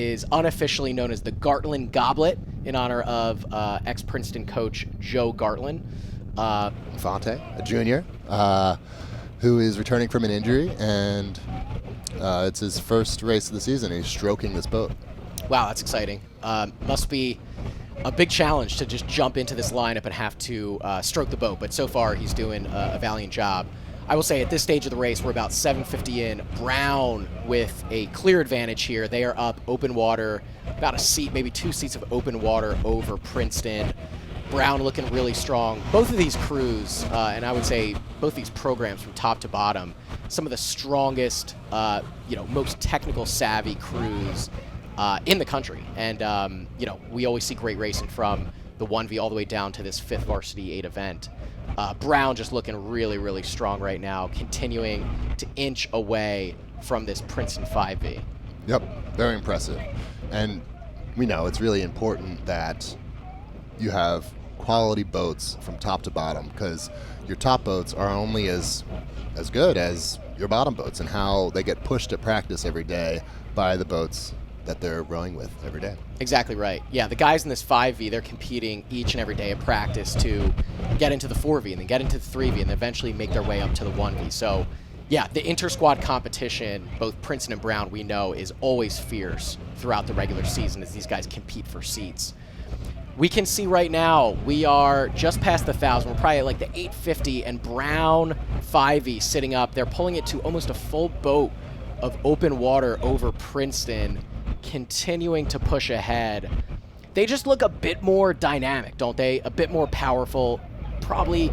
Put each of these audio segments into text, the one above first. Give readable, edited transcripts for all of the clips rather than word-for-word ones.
is unofficially known as the Gartland Goblet in honor of ex-Princeton coach Joe Gartland. Fonte, a junior, who is returning from an injury, and it's his first race of the season. He's stroking this boat. Wow, that's exciting. Must be a big challenge to just jump into this lineup and have to stroke the boat, but so far he's doing a valiant job. I will say at this stage of the race, we're about 750 in. Brown with a clear advantage here. They are up open water, about a seat, maybe 2 seats of open water over Princeton. Brown looking really strong. Both of these crews, and I would say both these programs from top to bottom, some of the strongest, most technical savvy crews in the country. And, we always see great racing from the 1V all the way down to this 5th Varsity 8 event. Brown just looking really, really strong right now, continuing to inch away from this Princeton 5V. Yep, very impressive. And we know it's really important that you have quality boats from top to bottom, because your top boats are only as good as your bottom boats and how they get pushed at practice every day by the boats that they're rowing with every day. Exactly right. Yeah, the guys in this 5V, they're competing each and every day at practice to get into the 4V and then get into the 3V and eventually make their way up to the 1V. So, yeah, the inter-squad competition, both Princeton and Brown, we know is always fierce throughout the regular season as these guys compete for seats. We can see right now we are just past the 1,000. We're probably at like the 850, and Brown 5V sitting up. They're pulling it to almost a full boat of open water over Princeton, continuing to push ahead. They just look a bit more dynamic, don't they? A bit more powerful. Probably,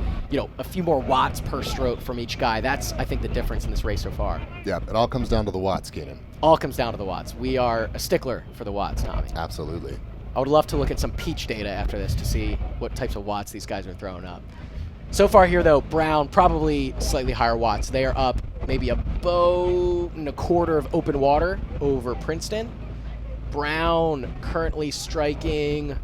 a few more watts per stroke from each guy. That's, I think, the difference in this race so far. Yeah, it all comes down to the watts, Keenan. All comes down to the watts. We are a stickler for the watts, Tommy. Absolutely. I would love to look at some peach data after this to see what types of watts these guys are throwing up. So far here, though, Brown probably slightly higher watts. They are up maybe a boat and a quarter of open water over Princeton. Brown currently striking,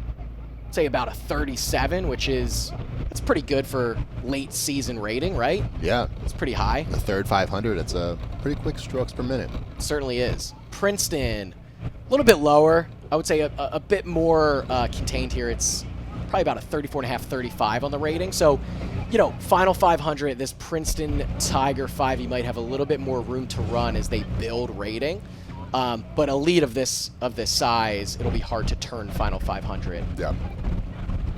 say, about a 37, which is, that's pretty good for late season rating, right? Yeah. It's pretty high. The third 500, it's a pretty quick strokes per minute. It certainly is. Princeton, a little bit lower. I would say a bit more contained here. It's probably about a 34.5, 35 on the rating. So, final 500, this Princeton Tiger 5E might have a little bit more room to run as they build rating. But a lead of this size, it'll be hard to turn final 500. Yeah.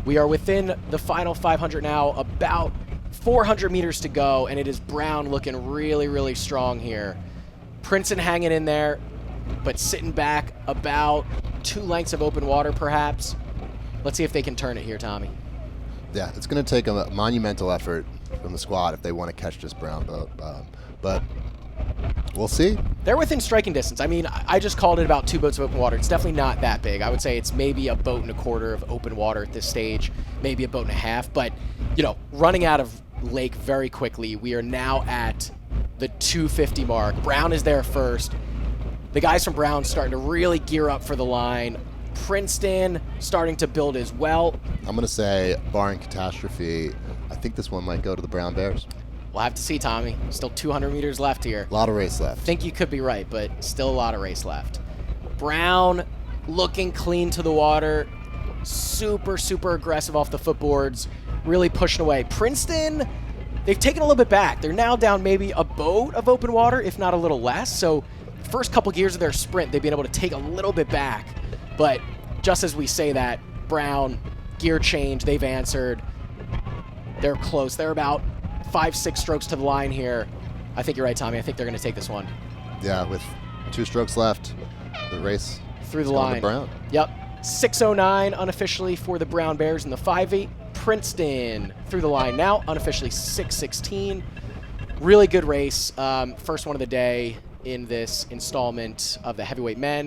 We are within the final 500 now, about 400 meters to go, and it is Brown looking really, really strong here. Princeton hanging in there, but sitting back about 2 lengths of open water, perhaps. Let's see if they can turn it here, Tommy. Yeah, it's going to take a monumental effort from the squad if they want to catch this Brown boat. But we'll see. They're within striking distance. I mean, I just called it about 2 boats of open water. It's definitely not that big. I would say it's maybe a boat and a quarter of open water at this stage, maybe a boat and a half. But, running out of lake very quickly, we are now at the 250 mark. Brown is there first. The guys from Brown starting to really gear up for the line. Princeton starting to build as well. I'm going to say, barring catastrophe, I think this one might go to the Brown Bears. We'll have to see, Tommy. Still 200 meters left here. A lot of race left. I think you could be right, but still a lot of race left. Brown looking clean to the water. Super, super aggressive off the footboards. Really pushing away. Princeton, they've taken a little bit back. They're now down maybe a boat of open water, if not a little less. So first couple gears of their sprint, they've been able to take a little bit back. But just as we say that, Brown, gear change, they've answered. They're close. They're about 5-6 strokes to the line here. I think you're right, Tommy. I think they're going to take this one. Yeah, with 2 strokes left, the race through the line. Brown. Yep. 6:09 unofficially for the Brown Bears in the 5-8. Princeton through the line now, unofficially 6:16. Really good race. First one of the day in this installment of the heavyweight men.